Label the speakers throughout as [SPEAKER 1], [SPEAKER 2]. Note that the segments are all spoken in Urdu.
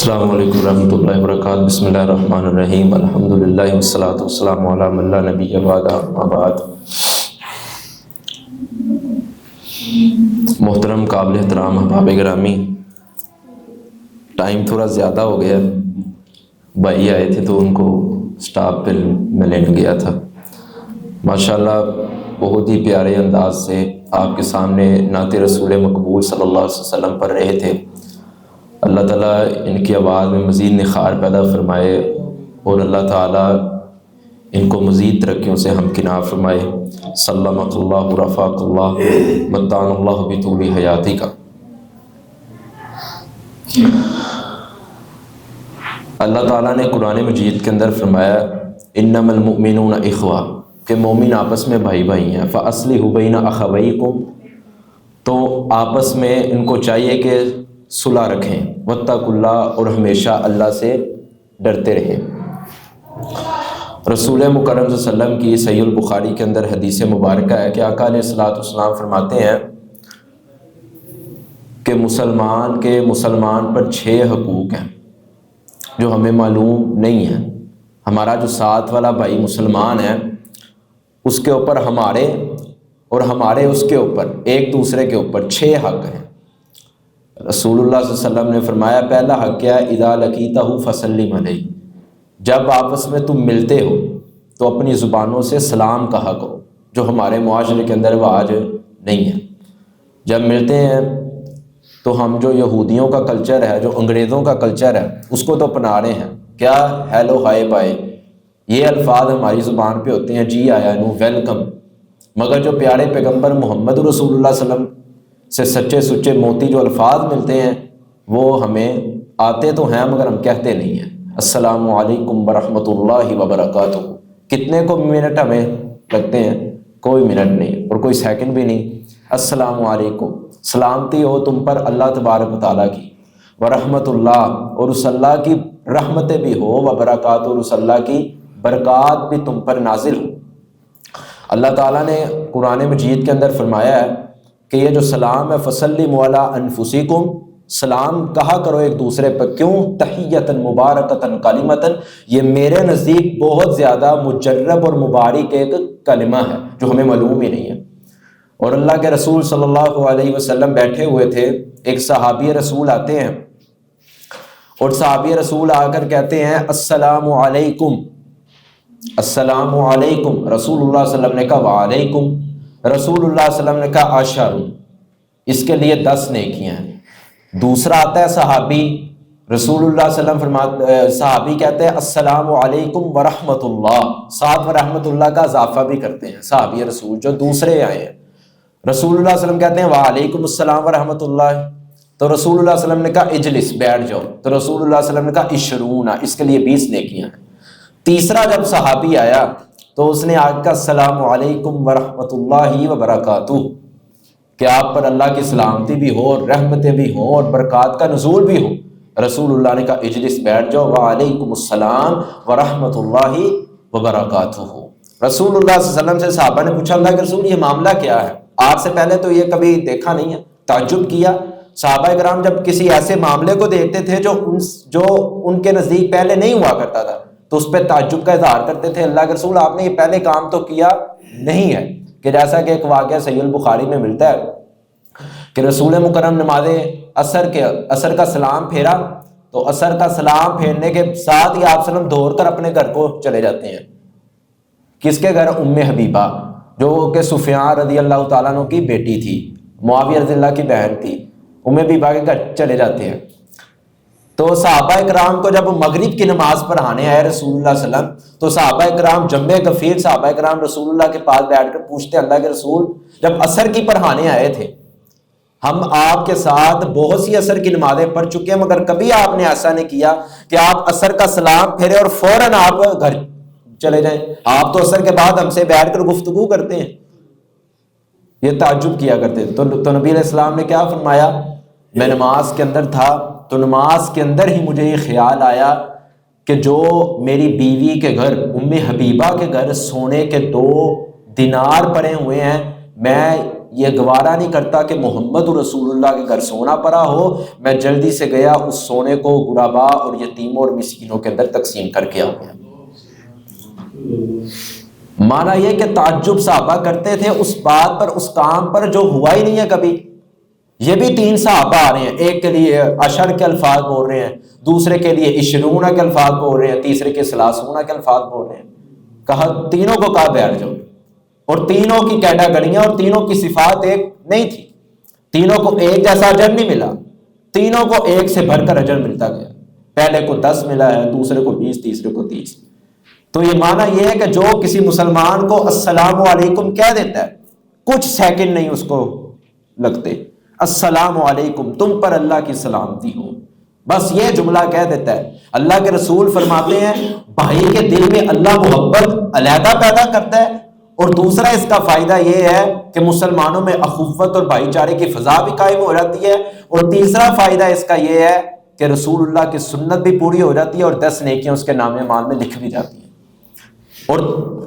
[SPEAKER 1] السلام علیکم ورحمۃ اللہ وبرکاتہ۔ بسم اللہ الرحمن الرحیم، الحمد للہ والصلاۃ والسلام علی من لا نبی بعدہ، اما بعد۔ محترم قابل احترام احباب گرامی، ٹائم تھوڑا زیادہ ہو گیا، بھائی آئے تھے تو ان کو سٹاپ پہ میں لینے گیا تھا۔ ماشاءاللہ بہت ہی پیارے انداز سے آپ کے سامنے نعت رسول مقبول صلی اللہ علیہ وسلم پڑھ رہے تھے۔ اللہ تعالیٰ ان کی آواز میں مزید نخار پیدا فرمائے اور اللہ تعالیٰ ان کو مزید ترقیوں سے ہمکنار فرمائے۔ سلمک اللہ رفاق اللہ متان اللہ بطول حیاتی کا۔ اللہ تعالیٰ نے قرآن مجید کے اندر فرمایا انما المؤمنون اخوہ، کہ مومن آپس میں بھائی بھائی ہیں۔ فاصلحوا بین اخویکم، تو آپس میں ان کو چاہیے کہ صلح رکھیں۔ واتقوا اللہ، اور ہمیشہ اللہ سے ڈرتے رہیں۔ رسول مکرم صلی اللہ علیہ وسلم کی صحیح البخاری کے اندر حدیث مبارکہ ہے کہ آقا علیہ الصلوۃ والسلام فرماتے ہیں کہ مسلمان پر 6 حقوق ہیں جو ہمیں معلوم نہیں ہیں۔ ہمارا جو ساتھ والا بھائی مسلمان ہے، اس کے اوپر ہمارے اور ہمارے اس کے اوپر، ایک دوسرے کے اوپر 6 حق ہیں۔ رسول اللہ صلی اللہ علیہ وسلم نے فرمایا پہلا حق کیا ہے؟ اذا لقیتہ فسلم علیہ، جب آپس میں تم ملتے ہو تو اپنی زبانوں سے سلام کہا کرو، جو ہمارے معاشرے کے اندر وہ آج نہیں ہے۔ جب ملتے ہیں تو ہم جو یہودیوں کا کلچر ہے، جو انگریزوں کا کلچر ہے، اس کو تو اپنا رہے ہیں۔ کیا ہیلو ہائے بائے، یہ الفاظ ہماری زبان پہ ہوتے ہیں، جی آیا نو ویلکم، مگر جو پیارے پیغمبر محمد رسول اللہ صلی اللہ علیہ وسلم سے سچے سچے موتی جو الفاظ ملتے ہیں، وہ ہمیں آتے تو ہیں مگر ہم کہتے نہیں ہیں۔ السلام علیکم ورحمۃ اللہ وبرکاتہ، کتنے کو منٹ ہمیں لگتے ہیں؟ کوئی منٹ نہیں اور کوئی سیکنڈ بھی نہیں۔ السلام علیکم، سلامتی ہو تم پر اللہ تبارک و تعالیٰ کی، ورحمۃ اللہ، اور اس اللہ کی رحمتیں بھی ہو، وبرکاتہ، اور اس اللہ کی برکات بھی تم پر نازل ہو۔ اللہ تعالیٰ نے قرآن مجید کے اندر فرمایا ہے کہ یہ جو سلام ہے فسلموا علی انفسکم، سلام کہا کرو ایک دوسرے پر۔ کیوں؟ تحیۃ مبارکۃ کلمۃ، یہ میرے نزدیک بہت زیادہ مجرب اور مبارک ایک کلمہ ہے جو ہمیں معلوم ہی نہیں ہے۔ اور اللہ کے رسول صلی اللہ علیہ وسلم بیٹھے ہوئے تھے، ایک صحابی رسول آتے ہیں اور صحابی رسول آ کر کہتے ہیں السلام علیکم، السلام علیکم۔ رسول اللہ صلی اللہ علیہ وسلم نے کہا وعلیکم۔ رسول اللہ صلی اللہ علیہ وسلم نے کہا عشر، اس کے لیے 10 نیکیاں ہیں۔ دوسرا آتا ہے صحابی، رسول اللہ صلی اللہ علیہ وسلم صحابی کہتے ہیں السلام علیکم ورحمۃ اللہ، ساتھ ورحمۃ اللہ کا اضافہ بھی کرتے ہیں صحابی رسول جو دوسرے آئے ہیں۔ رسول اللہ صلی اللہ علیہ وسلم کہتے ہیں وعلیکم السلام ورحمۃ اللہ، تو رسول اللہ صلی اللہ علیہ وسلم نے کہا اجلس، بیٹھ جاؤ، تو رسول اللہ صلی اللہ علیہ وسلم نے کہا عشرون، اس کے لیے 20 نیکیاں ہیں۔ تیسرا جب صحابی آیا تو اس نے آج کا السلام علیکم ورحمۃ اللہ وبرکاتہ، کہ آپ پر اللہ کی سلامتی بھی ہو اور رحمتیں بھی ہوں اور برکات کا نزول بھی ہو۔ رسول اللہ نے کہا اجلس، بیٹھ جاؤ، وعلیکم السلام ورحمۃ اللہ وبرکاتہ۔ رسول اللہ صلی اللہ علیہ وسلم سے صحابہ نے پوچھا اللہ کے رسول یہ معاملہ کیا ہے؟ آپ سے پہلے تو یہ کبھی دیکھا نہیں ہے، تعجب کیا۔ صحابہ کرام جب کسی ایسے معاملے کو دیکھتے تھے جو ان کے نزدیک پہلے نہیں ہوا کرتا تھا تو اس پہ تعجب کا اظہار کرتے تھے، اللہ کے رسول آپ نے یہ پہلے کام تو کیا نہیں ہے۔ کہ جیسا کہ ایک واقعہ صحیح البخاری میں ملتا ہے کہ رسول مکرم نماز عصر کا سلام پھیرا، تو عصر کا سلام پھیرنے کے ساتھ ہی آپ صلی اللہ علیہ وسلم دوڑ کر اپنے گھر کو چلے جاتے ہیں۔ کس کے گھر؟ ام حبیبہ، جو کہ سفیان رضی اللہ تعالیٰ عنہ کی بیٹی تھی، معاویہ رضی اللہ کی بہن تھی۔ ام حبیبہ کے گھر چلے جاتے ہیں۔ تو صحابہ کرام کو جب مغرب کی نماز پڑھانے آئے رسول اللہ صلی اللہ علیہ وسلم، تو صحابہ کرام جمع کثیر صحابہ کرام رسول اللہ کے پاس بیٹھ کر پوچھتے اللہ کے رسول جب عصر کی پڑھانے آئے تھے، ہم آپ کے ساتھ بہت سی عصر کی نمازیں پڑھ چکے ہیں مگر کبھی آپ نے ایسا نہیں کیا کہ آپ عصر کا سلام پھیرے اور فوراً آپ گھر چلے جائیں، آپ تو عصر کے بعد ہم سے بیٹھ کر گفتگو کرتے ہیں۔ یہ تعجب کیا کرتے تھے۔ تو نبی علیہ السلام نے کیا فرمایا؟ میں نماز کے اندر تھا تو نماز کے اندر ہی مجھے یہ خیال آیا کہ جو میری بیوی کے گھر ام حبیبہ کے گھر سونے کے 2 دینار پڑے ہوئے ہیں، میں یہ گوارا نہیں کرتا کہ محمد رسول اللہ کے گھر سونا پڑا ہو، میں جلدی سے گیا اس سونے کو غربا اور یتیموں اور مسکینوں کے اندر تقسیم کر کے آ گیا۔ معنی یہ کہ تعجب صحابہ کرتے تھے اس بات پر، اس کام پر جو ہوا ہی نہیں ہے کبھی۔ یہ بھی 3 صحابہ آ رہے ہیں، ایک کے لیے عشر کے الفاظ بول رہے ہیں، دوسرے کے لیے 20 کے الفاظ بول رہے ہیں، تیسرے کے 30 کے الفاظ بول رہے ہیں۔ کہا تینوں کو کہا بیٹھ جاؤ، اور تینوں کی کیٹاگریاں اور تینوں کی صفات ایک نہیں تھی، تینوں کو ایک جیسا اجر نہیں ملا، تینوں کو ایک سے بڑھ کر اجر ملتا گیا۔ پہلے کو 10 ملا ہے، دوسرے کو 20، تیسرے کو 30۔ تو یہ معنی یہ ہے کہ جو کسی مسلمان کو السلام علیکم کہہ دیتا ہے، کچھ سیکنڈ نہیں اس کو لگتے، السلام علیکم، تم پر اللہ کی سلامتی ہو، بس یہ جملہ کہہ دیتا ہے۔ اللہ کے رسول فرماتے ہیں بھائی کے دل میں اللہ محبت علیحدہ پیدا کرتا ہے، اور دوسرا اس کا فائدہ یہ ہے کہ مسلمانوں میں اخوت اور بھائی چارے کی فضا بھی قائم ہو جاتی ہے، اور تیسرا فائدہ اس کا یہ ہے کہ رسول اللہ کی سنت بھی پوری ہو جاتی ہے، اور 10 نیکیاں اس کے نام مال میں لکھ بھی جاتی ہیں۔ اور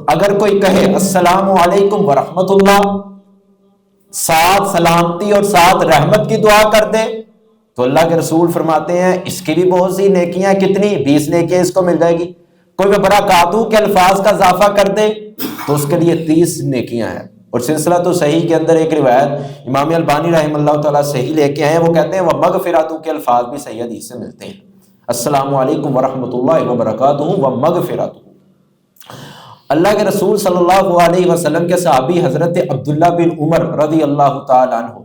[SPEAKER 1] اگر کوئی کہے السلام علیکم ورحمۃ اللہ، ساتھ سلامتی اور ساتھ رحمت کی دعا کر دے، تو اللہ کے رسول فرماتے ہیں اس کی بھی بہت سی نیکیاں، کتنی 20 نیکیاں اس کو مل جائے گی۔ کوئی برکاتہ کے الفاظ کا اضافہ کر دے تو اس کے لیے 30 نیکیاں ہیں۔ اور سلسلہ تو صحیح کے اندر ایک روایت امام البانی رحمہ اللہ تعالیٰ صحیح لے کے آئے ہیں، وہ کہتے ہیں ومغفراتہ کے الفاظ بھی صحیح حدیث سے ملتے ہیں، السلام علیکم ورحمۃ اللہ وبرکاتہ ومغفراتہ۔ اللہ کے رسول صلی اللہ علیہ وسلم کے صحابی حضرت عبداللہ بن عمر رضی اللہ تعالیٰ عنہ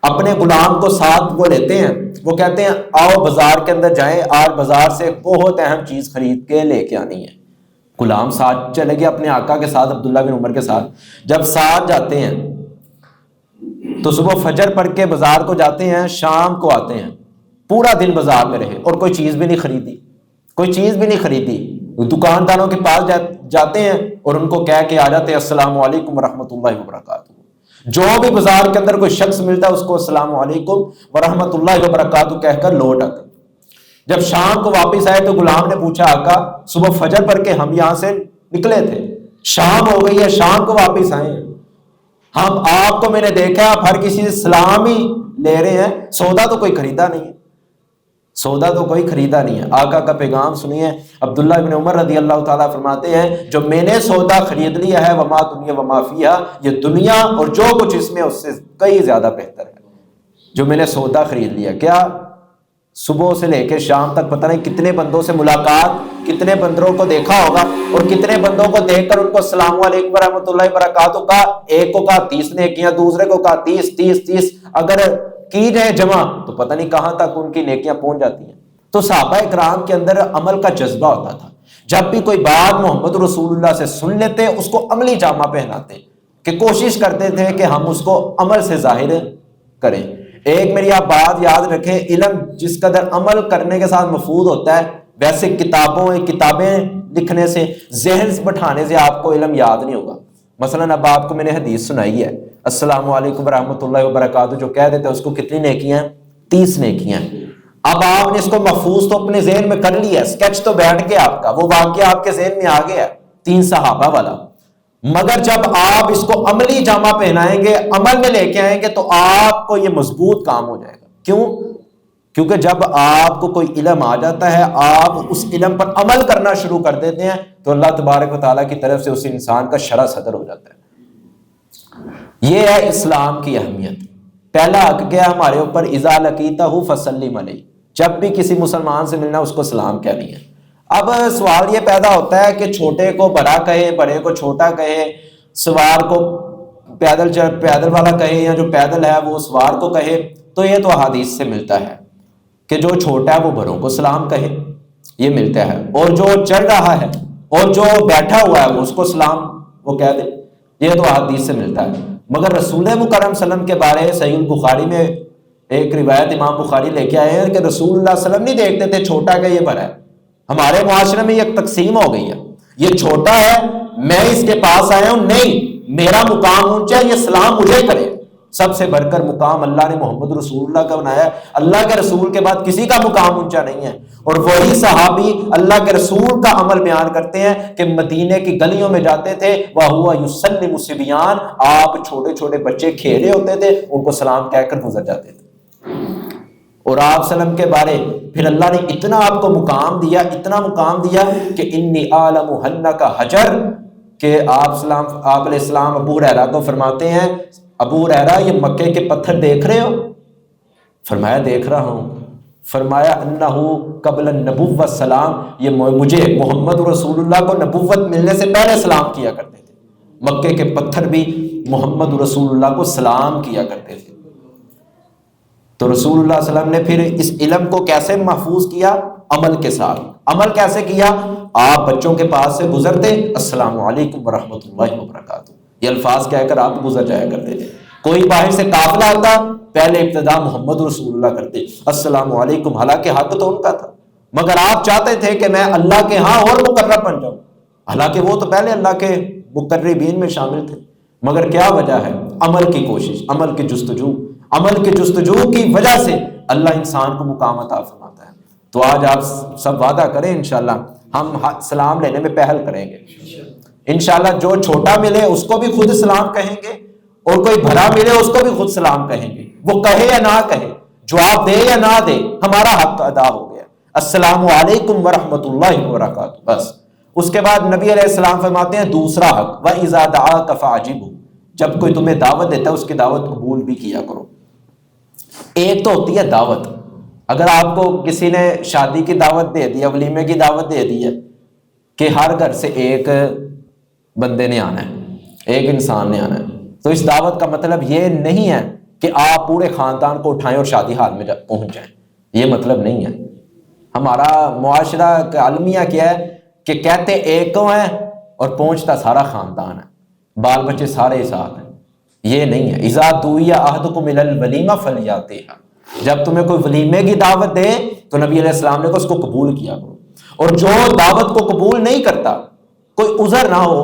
[SPEAKER 1] اپنے غلام کو ساتھ وہ لیتے ہیں، وہ کہتے ہیں آؤ بازار کے اندر جائیں، آج بازار سے بہت اہم چیز خرید کے لے کے آنی ہے۔ غلام ساتھ چلے گئے اپنے آقا کے ساتھ، عبداللہ بن عمر کے ساتھ۔ جب ساتھ جاتے ہیں تو صبح فجر پڑھ کے بازار کو جاتے ہیں، شام کو آتے ہیں، پورا دن بازار میں رہے اور کوئی چیز بھی نہیں خریدی، کوئی چیز بھی نہیں خریدی۔ دکانداروں کے پاس جاتے ہیں اور ان کو کہہ کے آ جاتے ہیں السلام علیکم ورحمۃ اللہ وبرکاتہ۔ جو بھی بازار کے اندر کوئی شخص ملتا ہے اس کو السلام علیکم ورحمۃ اللہ وبرکاتہ کہہ کر لوٹ آتے۔ جب شام کو واپس آئے تو غلام نے پوچھا آقا صبح فجر پڑھ کے ہم یہاں سے نکلے تھے، شام ہو گئی ہے، شام کو واپس آئے ہیں، ہم آپ کو میں نے دیکھا آپ ہر کسی سے سلام ہی لے رہے ہیں، سودا تو کوئی خریدا نہیں ہے، سودا تو کوئی خریدا نہیں ہے۔ آقا کا پیغام سنیے، عبداللہ بن عمر رضی اللہ تعالیٰ فرماتے ہیں جو میں نے سودا خرید لیا ہے وما دنیا وما فیہا، یہ دنیا اور جو کچھ اس میں اس سے کئی زیادہ بہتر ہے جو میں نے سودا خرید لیا۔ کیا صبح سے لے کے شام تک پتہ نہیں کتنے بندوں سے ملاقات، کتنے بندوں کو دیکھا ہوگا، اور کتنے بندوں کو دیکھ کر ان کو السلام علیکم ورحمۃ اللہ وبرکاتہ کا، ایک کو کہا 30 نیکیاں، دوسرے کو کہا 30 اگر کی جائے جمع تو پتہ نہیں کہاں تک ان کی نیکیاں پہنچ جاتی ہیں۔ تو صحابہ کرام کے اندر عمل کا جذبہ ہوتا تھا، جب بھی کوئی بات محمد رسول اللہ سے سن لیتے اس کو عملی جامہ پہناتے، کہ کوشش کرتے تھے کہ ہم اس کو عمل سے ظاہر کریں۔ ایک میری آپ بات یاد رکھیں، علم جس قدر عمل کرنے کے ساتھ مفید ہوتا ہے، ویسے کتابیں لکھنے سے، ذہن بٹھانے سے آپ کو علم یاد نہیں ہوگا۔ مثلا اب آپ کو میں نے حدیث سنائی ہے السلام علیکم ورحمۃ اللہ وبرکاتہ، جو کہہ دیتے ہیں اس کو کتنی نیکیاں ہیں؟ 30 نیکیاں۔ اب آپ نے اس کو محفوظ تو اپنے ذہن میں کر لیا، اسکیچ تو بیٹھ گیا آپ کا، وہ واقعہ آپ کے ذہن میں آ گیا 3 صحابہ والا، مگر جب آپ اس کو عملی جامہ پہنائیں گے، عمل میں لے کے آئیں گے تو آپ کو یہ مضبوط کام ہو جائے گا۔ کیوں؟ کیونکہ جب آپ کو کوئی علم آ جاتا ہے، آپ اس علم پر عمل کرنا شروع کر دیتے ہیں تو اللہ تبارک و تعالیٰ کی طرف سے اس انسان کا شرح صدر ہو جاتا ہے۔ یہ ہے اسلام کی اہمیت۔ پہلا حق کیا ہمارے اوپر، اذا لقیتہ فسلم علیہ، جب بھی کسی مسلمان سے ملنا اس کو سلام کہنی ہے۔ اب سوال یہ پیدا ہوتا ہے کہ چھوٹے کو بڑا کہے، بڑے کو چھوٹا کہے، سوار کو پیدل والا کہے، یا جو پیدل ہے وہ سوار کو کہے، تو یہ تو احادیث سے ملتا ہے کہ جو چھوٹا ہے وہ بڑوں کو سلام کہے، یہ ملتا ہے، اور جو چل رہا ہے اور جو بیٹھا ہوا ہے اس کو سلام وہ کہہ دے، یہ تو احادیث سے ملتا ہے۔ مگر رسول مکرم صلی اللہ علیہ وسلم کے بارے صحیح البخاری میں ایک روایت امام بخاری لے کے آئے ہیں کہ رسول اللہ صلی اللہ علیہ وسلم نہیں دیکھتے تھے چھوٹا کہ یہ بڑا ہے۔ ہمارے معاشرے میں یہ تقسیم ہو گئی ہے، یہ چھوٹا ہے میں اس کے پاس آیا ہوں، نہیں میرا مقام اونچا ہے، یہ سلام مجھے کرے، سب سے بڑھ کر مقام اللہ نے محمد رسول اللہ کا بنایا ہے. اللہ کے رسول کے بعد کسی کا مقام اونچا نہیں ہے. اور وہی صحابی اللہ کے رسول کا عمل بیان کرتے ہیں کہ مدینے کی گلیوں میں جاتے تھے, وَهُوَ يُسَلِّمُ الصِّبْيَانَ, آپ چھوٹے چھوٹے بچے کھیلے ہوتے تھے, ان کو سلام کہہ کر گزر جاتے تھے. اور آپ سلم کے بارے پھر اللہ نے اتنا آپ کو مقام دیا, اتنا مقام دیا کہ انی عالم حنک حجر, کہ آپ علیہ السلام ابو ہریرہ کو فرماتے ہیں, ابو ہریرہ یہ مکے کے پتھر دیکھ رہے ہو؟ فرمایا دیکھ رہا ہوں. فرمایا انہو قبل النبوۃ سلام, یہ مجھے محمد رسول اللہ کو نبوت ملنے سے پہلے سلام کیا کرتے تھے. مکے کے پتھر بھی محمد رسول اللہ کو سلام کیا کرتے تھے. تو رسول اللہ صلی اللہ علیہ وسلم نے پھر اس علم کو کیسے محفوظ کیا؟ عمل کے ساتھ. عمل کیسے کیا؟ آپ بچوں کے پاس سے گزرتے, السلام علیکم ورحمۃ اللہ وبرکاتہ, یہ الفاظ کہہ کر آپ گزر جایا کرتے تھے. کوئی باہر سے قافلہ آتا, پہلے ابتدا محمد رسول اللہ کرتے, السلام علیکم, حالانکہ حق تو ان کا تھا, مگر آپ چاہتے تھے کہ میں اللہ کے ہاں اور مقرب بن جاؤں, حالانکہ وہ تو پہلے اللہ کے مقربین میں شامل تھے. مگر کیا وجہ ہے؟ عمل کی کوشش, عمل کی جستجو. عمل کی جستجو کی وجہ سے اللہ انسان کو مقام عطا فرماتا ہے. تو آج آپ سب وعدہ کریں انشاءاللہ ہم سلام لینے میں پہل کریں گے. انشاءاللہ جو چھوٹا ملے اس کو بھی خود سلام کہیں گے, اور کوئی بڑا ملے اس کو بھی خود سلام کہیں گے. وہ کہے یا نہ کہے, جواب دے یا نہ دے, ہمارا حق ادا ہو گیا. السلام علیکم ورحمۃ اللہ وبرکاتہ, بس. اس کے بعد نبی علیہ السلام فرماتے ہیں دوسرا حق, وَإِذَا دَعَاكَ فَأَجِبْهُ, جب کوئی تمہیں دعوت دیتا ہے اس کی دعوت قبول بھی کیا کرو. ایک تو ہوتی ہے دعوت, اگر آپ کو کسی نے شادی کی دعوت دے دی ہے, ولیمے کی دعوت دے دی ہے کہ ہر گھر سے ایک بندے نے آنا ہے, ایک انسان نے آنا ہے, تو اس دعوت کا مطلب یہ نہیں ہے کہ آپ پورے خاندان کو اٹھائیں اور شادی ہال میں پہنچ جائیں, یہ مطلب نہیں ہے. ہمارا معاشرہ کا المیہ کیا ہے کہ کہتے ایک کو ہیں اور پہنچتا سارا خاندان ہے, بال بچے سارے ساتھ ہیں. یہ نہیں ہے. اذا دعی احدکم الی الولیمہ فلیاتیھا, جب تمہیں کوئی ولیمے کی دعوت دے تو نبی علیہ السلام نے اس کو قبول کیا کرو. اور جو دعوت کو قبول نہیں کرتا, کوئی عذر نہ ہو,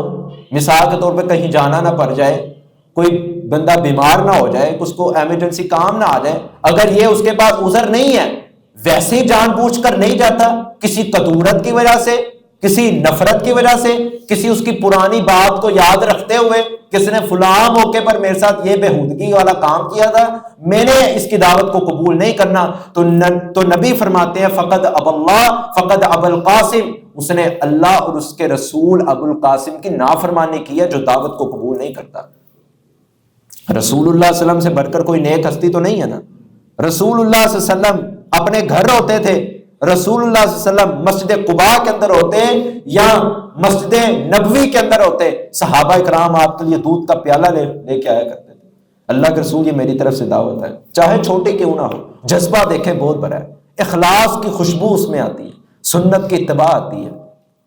[SPEAKER 1] مثال کے طور پہ کہیں جانا نہ پڑ جائے, کوئی بندہ بیمار نہ ہو جائے, اس کو ایمرجنسی کام نہ آ جائے, اگر یہ اس کے پاس عذر نہیں ہے, ویسے ہی جان بوجھ کر نہیں جاتا, کسی قدورت کی وجہ سے, کسی نفرت کی وجہ سے, کسی اس کی پرانی بات کو یاد رکھتے ہوئے, کس نے فلاں موقع پر میرے ساتھ یہ بےہودگی والا کام کیا تھا, میں نے اس کی دعوت کو قبول نہیں کرنا, تو نبی فرماتے ہیں فقد اب اللہ فقد ابو القاسم, اس نے اللہ اور اس کے رسول ابو القاسم کی نافرمانی کی ہے جو دعوت کو قبول نہیں کرتا. رسول اللہ صلی اللہ علیہ وسلم سے بڑھ کر کوئی نیک ہستی تو نہیں ہے نا. رسول اللہ صلی اللہ علیہ وسلم اپنے گھر ہوتے تھے, رسول اللہ صلی اللہ علیہ وسلم مسجد قباء کے اندر ہوتے یا مسجد نبوی کے اندر ہوتے, صحابہ کرام آپ کے لیے دودھ کا پیالہ لے کے آیا کرتے تھے. اللہ کے رسول یہ میری طرف سے دعوت ہے, چاہے چھوٹی کیوں نہ ہو, جذبہ دیکھیں بہت بڑا ہے, اخلاص کی خوشبو اس میں آتی ہے, سنت کی اتباع آتی ہے.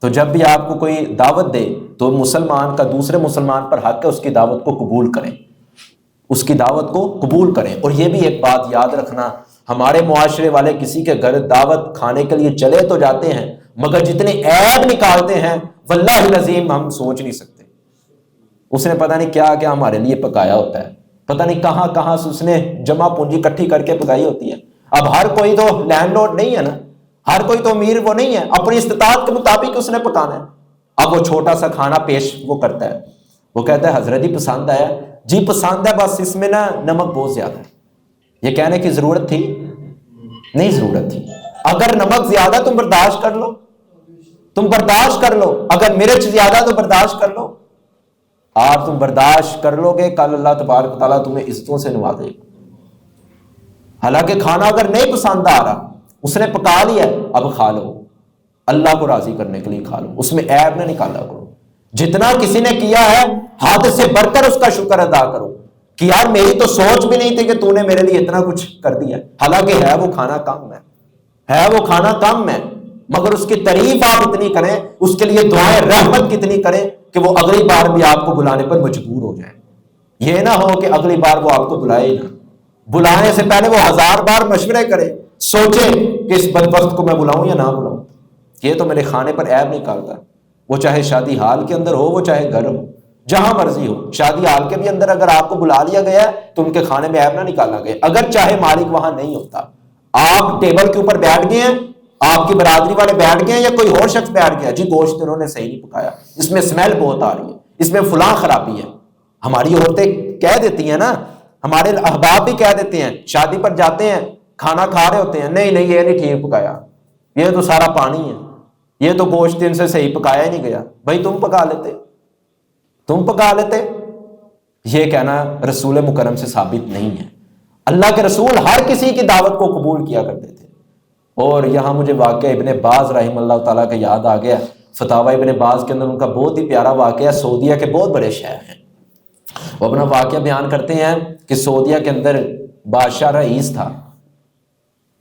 [SPEAKER 1] تو جب بھی آپ کو کوئی دعوت دے تو مسلمان کا دوسرے مسلمان پر حق ہے اس کی دعوت کو قبول کریں, اس کی دعوت کو قبول کریں. اور یہ بھی ایک بات یاد رکھنا, ہمارے معاشرے والے کسی کے گھر دعوت کھانے کے لیے چلے تو جاتے ہیں, مگر جتنے عیب نکالتے ہیں واللہ العظیم ہم سوچ نہیں سکتے. اس نے پتہ نہیں کیا کیا ہمارے لیے پکایا ہوتا ہے, پتہ نہیں کہاں کہاں سے اس نے جمع پونجی اکٹھی کر کے پکائی ہوتی ہے. اب ہر کوئی تو لینڈ لارڈ نہیں ہے نا, ہر کوئی تو امیر وہ نہیں ہے, اپنی استطاعت کے مطابق اس نے پکانا ہے. اب وہ چھوٹا سا کھانا پیش وہ کرتا ہے, وہ کہتا ہے حضرت جی پسند آیا, جی پسند ہے, بس اس میں نا نمک بہت زیادہ ہے. یہ کہنے کی ضرورت تھی نہیں, ضرورت تھی. اگر نمک زیادہ تم برداشت کر لو, تم برداشت کر لو, اگر مرچ زیادہ تو برداشت کر لو, آپ تم برداشت کر لو گے, کل اللہ تبارک تعالیٰ تمہیں عزتوں سے نوازے گا. حالانکہ کھانا اگر نہیں پسند آ رہا, اس نے پکا لیا, اب کھا لو, اللہ کو راضی کرنے کے لیے کھا لو, اس میں عیب نہ نکالا کرو. جتنا کسی نے کیا ہے حد سے بڑھ کر اس کا شکر ادا کرو کہ یار میری تو سوچ بھی نہیں تھی کہ تو نے میرے لیے اتنا کچھ کر دیا. حالانکہ ہے وہ کھانا کم ہے وہ کھانا کم ہے, مگر اس کی تعریف آپ اتنی کریں, اس کے لیے دعائیں رحمت کتنی کریں کہ وہ اگلی بار بھی آپ کو بلانے پر مجبور ہو جائے. یہ نہ ہو کہ اگلی بار وہ آپ کو بلائے ہی نہ, بلانے سے پہلے وہ 1000 بار مشورے کرے, سوچے کہ اس بدبخت کو میں بلاؤں یا نہ بلاؤں. یہ تو میرے کھانے پر عیب نکالتا, وہ چاہے شادی حال کے اندر ہو, وہ چاہے گھر ہو. جہاں مرضی ہو، شادی حال کے بھی اندر اگر آپ کو بلا لیا گیا ہے تو ان کے کھانے میں عیب نہ نکالا گیا، اگر چاہے مالک وہاں نہیں ہوتا، آپ ٹیبل کے اوپر بیٹھ گئے ہیں، آپ کی برادری والے بیٹھ گئے ہیں یا کوئی اور شخص بیٹھ گیا، جی گوشت انہوں نے صحیح نہیں پکایا، اس میں اسمیل بہت آ رہی ہے، اس میں فلاں خرابی ہے، ہماری عورتیں کہہ دیتی ہیں نا، ہمارے احباب بھی کہہ دیتے ہیں، شادی پر جاتے ہیں کھانا کھا رہے ہوتے ہیں، نہیں نہیں یہ نہیں ٹھیک پکایا، یہ تو سارا پانی ہے، یہ تو گوشت ان سے صحیح پکایا ہی نہیں گیا، بھائی تم پکا لیتے، تم پکا لیتے۔ یہ کہنا رسول مکرم سے ثابت نہیں ہے۔ اللہ کے رسول ہر کسی کی دعوت کو قبول کیا کرتے تھے۔ اور یہاں مجھے واقعہ ابن باز رحمہ اللہ تعالیٰ کا یاد آ گیا، فتاوی ابن باز کے اندر ان کا بہت ہی پیارا واقعہ، سعودیہ کے بہت بڑے شہر ہیں، وہ اپنا واقعہ بیان کرتے ہیں کہ سعودیہ کے اندر بادشاہ رئیس تھا۔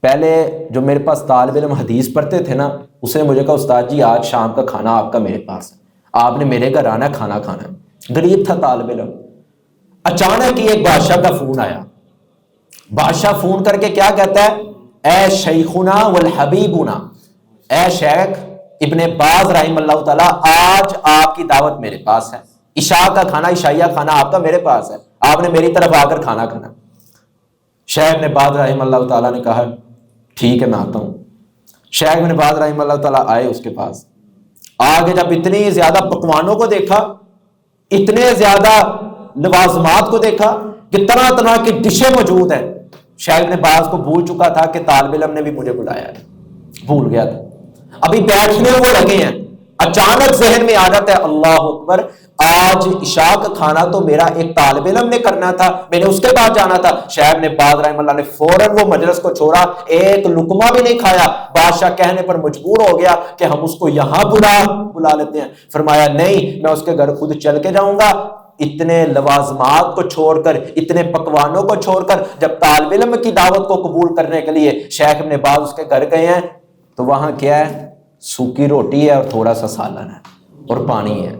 [SPEAKER 1] پہلے جو میرے پاس طالب علم حدیث پڑھتے تھے نا، اس نے مجھے کہا استاد جی آج شام کا کھانا آپ کا میرے پاس ہے، آپ نے میرے گھر آنا کھانا کھانا ہے۔ غریب تھا طالب علم۔ اچانک ہی ایک بادشاہ کا فون آیا، بادشاہ فون کر کے کیا کہتا ہے، اے شیخنا والحبیبنا، اے شیخ ابن باز رحم اللہ تعالیٰ، آج آپ کی دعوت میرے پاس ہے، عشاء کا کھانا، عشائیہ کھانا آپ کا میرے پاس ہے، آپ نے میری طرف آ کر کھانا کھانا۔ شیخ ابن باز رحم اللہ تعالیٰ نے کہا ٹھیک ہے میں آتا ہوں۔ شیخ ابن باز رحم اللہ تعالیٰ آئے اس کے پاس، آگے جب اتنی زیادہ پکوانوں کو دیکھا، اتنے زیادہ لوازمات کو دیکھا کہ طرح طرح کی ڈشیں موجود ہیں، شیخ ابن باز کو بھول چکا تھا کہ طالب علم نے بھی مجھے بلایا ہے، بھول گیا تھا، ابھی بیٹھنے وہ لگے ہیں، اچانک ذہن میں آ جاتا ہے اللہ اکبر، آج عشاء کا کھانا تو میرا ایک طالب علم نے کرنا تھا، میں نے اس کے بعد جانا تھا۔ شیخ ابن باز رحمہ اللہ نے فوراً وہ مجلس کو چھوڑا، ایک لقمہ بھی نہیں کھایا، بادشاہ کہنے پر مجبور ہو گیا کہ ہم اس کو یہاں بلا لیتے ہیں، فرمایا نہیں میں اس کے گھر خود چل کے جاؤں گا۔ اتنے لوازمات کو چھوڑ کر، اتنے پکوانوں کو چھوڑ کر جب طالب علم کی دعوت کو قبول کرنے کے لیے شیخ ابن باز اس کے گھر گئے ہیں تو وہاں کیا ہے، سوکھی روٹی ہے اور تھوڑا سا سالن ہے اور پانی ہے،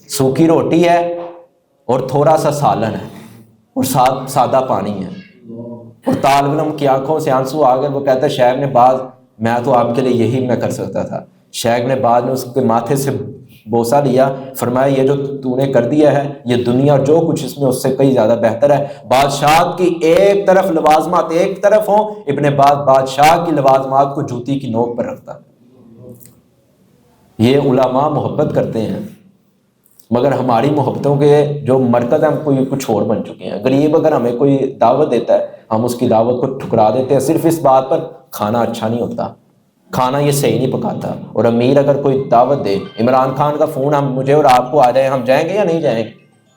[SPEAKER 1] سوکھی روٹی ہے اور تھوڑا سا سالن ہے اور سادہ پانی ہے، اور طالب علم کی آنکھوں سے آنسو آ گئے، وہ کہتا ہے شیخ ابن باز میں تو آپ کے لیے یہی میں کر سکتا تھا۔ شیخ ابن باز نے اس کے ماتھے سے بوسہ لیا، فرمایا یہ جو تو نے کر دیا ہے یہ دنیا جو کچھ اس میں اس سے کئی زیادہ بہتر ہے۔ بادشاہ کی ایک طرف لوازمات ایک طرف ہوں، ابن باز بادشاہ کی لوازمات کو جوتی کی نوک پر رکھتا۔ یہ علماء محبت کرتے ہیں، مگر ہماری محبتوں کے جو مرکز ہیں ہم کوئی کچھ اور بن چکے ہیں۔ غریب اگر ہمیں کوئی دعوت دیتا ہے ہم اس کی دعوت کو ٹھکرا دیتے ہیں، صرف اس بات پر کھانا اچھا نہیں ہوتا، کھانا یہ صحیح نہیں پکاتا۔ اور امیر اگر کوئی دعوت دے، عمران خان کا فون ہم مجھے اور آپ کو آ جائے، ہم جائیں گے یا نہیں جائیں گے؟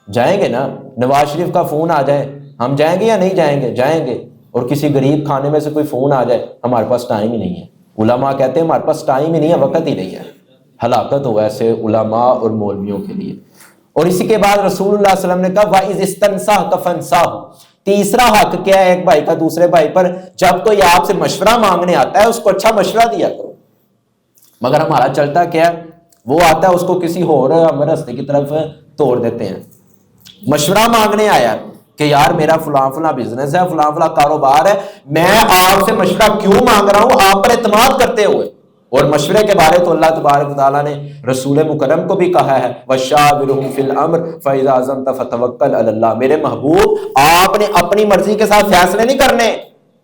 [SPEAKER 1] جائیں گے نا۔ نواز شریف کا فون آ جائے ہم جائیں گے یا نہیں جائیں گے؟ جائیں گے۔ اور کسی غریب خانے میں سے کوئی فون آ جائے، ہمارے پاس ٹائم ہی نہیں ہے۔ علماء کہتے ہیں ہمارے پاس ٹائم ہی نہیں ہے، وقت ہی نہیں ہے۔ ہلاکت ہو ایسے علماء اور مولویوں کے لیے۔ اور اسی کے بعد رسول اللہ صلی اللہ علیہ وسلم نے کہا وَإِذِ اسْتَنْصَحْكَ فَانْصَحْهُ، تیسرا حق کیا ہے ایک بھائی کا دوسرے بھائی پر؟ جب کوئی آپ سے مشورہ مانگنے آتا ہے اس کو اچھا مشورہ دیا کرو۔ مگر ہمارا چلتا کیا ہے، وہ آتا ہے اس کو کسی اور راستے کی طرف توڑ دیتے ہیں۔ مشورہ مانگنے آیا کہ یار میرا فلاں فلاں بزنس ہے، فلاں فلاں کاروبار ہے، میں آپ سے مشورہ کیوں مانگ رہا ہوں؟ آپ پر اعتماد کرتے ہوئے۔ اور مشورے کے بارے تو اللہ تبارک تعالیٰ نے رسول مکرم کو بھی کہا ہے وَشَاوِرْهُمْ فِي الْأَمْرِ فَإِذَا عَزَمْتَ فَتَوَكَّلْ عَلَى اللَّهِ، میرے محبوب آپ نے اپنی مرضی کے ساتھ فیصلے نہیں کرنے،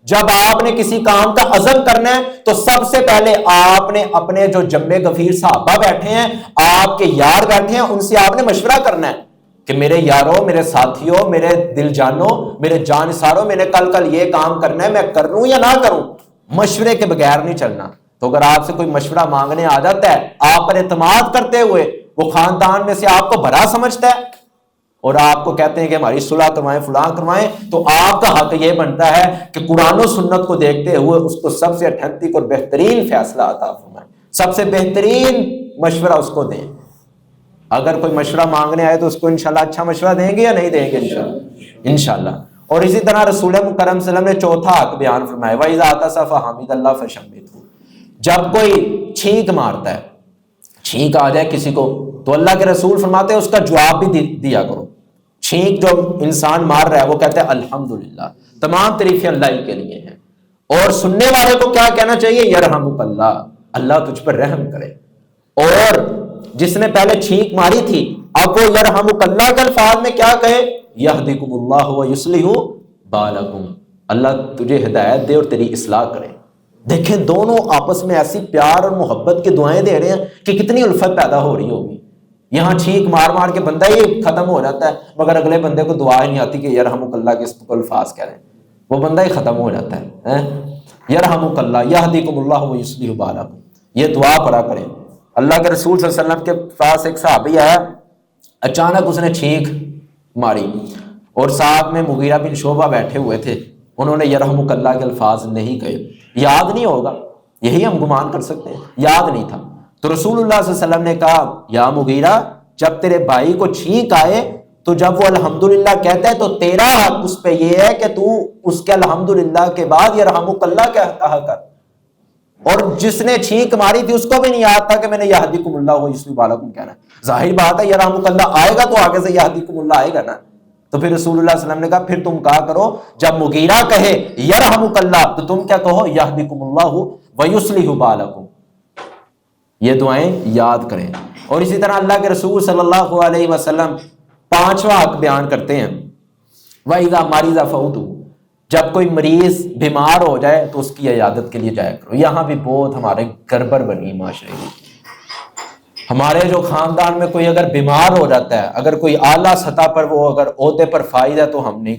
[SPEAKER 1] جب آپ نے کسی کام کا عزم کرنا ہے تو سب سے پہلے آپ نے اپنے جو جمع غفیر صحابہ بیٹھے ہیں، آپ کے یار بیٹھے ہیں، ان سے آپ نے مشورہ کرنا ہے کہ میرے یاروں، میرے ساتھیوں، میرے دل جانوں، میرے جان ساروں، میں نے کل یہ کام کرنا ہے، میں کر لوں یا نہ کروں؟ مشورے کے بغیر نہیں چلنا۔ تو اگر آپ سے کوئی مشورہ مانگنے آ جاتا ہے آپ پر اعتماد کرتے ہوئے، وہ خاندان میں سے آپ کو بڑا سمجھتا ہے اور آپ کو کہتے ہیں کہ ہماری صلح کروائیں، فلاں کروائیں، تو آپ کا حق یہ بنتا ہے کہ قرآن و سنت کو دیکھتے ہوئے اس کو سب سے اتھینٹک اور بہترین فیصلہ عطا فرمائیں، سب سے بہترین مشورہ اس کو دیں۔ اگر کوئی مشورہ مانگنے آئے تو اس کو انشاءاللہ اچھا مشورہ دیں گے یا نہیں دیں گے؟ انشاءاللہ۔ اور اسی طرح رسول مکرم صلی اللہ علیہ وسلم نے چوتھا حق بیان فرمایا وَإِذَا عَطَسَ فَحَمِدَ اللَّهَ فَشَمِّتْهُ، جب کوئی چھینک مارتا ہے، چھینک آ جائے کسی کو، تو اللہ کے رسول فرماتے ہیں اس کا جواب بھی دیا کرو۔ چھینک جو انسان مار رہا ہے وہ کہتے ہیں الحمدللہ، تمام تعریفیں اللہ ہی کے لیے ہیں۔ اور سننے والے کو کیا کہنا چاہیے؟ یرحمک اللہ، اللہ تجھ پر رحم کرے۔ اور جس نے پہلے چھینک ماری تھی اب وہ یرحمک اللہ کے الفاظ میں کیا کہے؟ یہدیکم اللہ ویصلح بالکم، اللہ تجھے ہدایت دے اور تیری اصلاح کرے۔ دیکھیں دونوں آپس میں ایسی پیار اور محبت کی دعائیں دے رہے ہیں کہ کتنی الفت پیدا ہو رہی ہوگی۔ یہاں چھینک مار مار کے بندہ ہی ختم ہو جاتا ہے، مگر اگلے بندے کو دعا ہی نہیں آتی کہ یرحمک اللہ کے اس کو الفاظ کہہ رہے ہیں، وہ بندہ ہی ختم ہو جاتا ہے۔ یرحمک اللہ یہدیکم اللہ ویصلح بالکم، یہ دعا پڑھا کریں۔ اللہ کے رسول صلی اللہ علیہ وسلم کے پاس ایک صحابی آیا، اچانک اس نے چھینک ماری اور ساتھ میں مغیرہ بن شعبہ بیٹھے ہوئے تھے، انہوں نے یرحمک اللہ کے الفاظ نہیں کہے۔ یاد نہیں ہوگا، یہی ہم گمان کر سکتے ہیں، یاد نہیں تھا۔ تو رسول اللہ صلی اللہ علیہ وسلم نے کہا یا مغیرہ، جب تیرے بھائی کو چھینک آئے تو جب وہ الحمدللہ کہتا ہے تو تیرا حق اس پہ یہ ہے کہ تو اس کے الحمدللہ کے بعد یرحمک اللہ کہا کر۔ اور جس نے چھینک ماری تھی اس کو بھی نہیں یاد تھا کہ میں نے یہدیکم اللہ ویصلح بالکم کہنا ہے۔ ظاہر بات ہے یرحمک اللہ آئے گا تو آگے سے یہدیکم اللہ آئے گا نا۔ تو پھر رسول اللہ صلی اللہ علیہ وسلم نے کہا پھر تم کہا کرو جب مغیرہ کہے یرحمک اللہ تو تم کیا کہو؟ یہدیکم اللہ ویصلح بالکم۔ یہ دعائیں یاد کریں۔ اور اسی طرح اللہ کے رسول صلی اللہ علیہ وسلم 5واں حق بیان کرتے ہیں، وَإِذَا مَرِضَ فَعُودُوا، جب کوئی مریض بیمار ہو جائے تو اس کی عیادت کے لیے جایا کرو۔ یہاں بھی بہت ہمارے گڑبڑ بنی معاشرے کی۔ ہمارے جو خاندان میں کوئی اگر بیمار ہو جاتا ہے، اگر کوئی اعلیٰ سطح پر وہ اگر عہدے پر فائز ہے تو ہم نہیں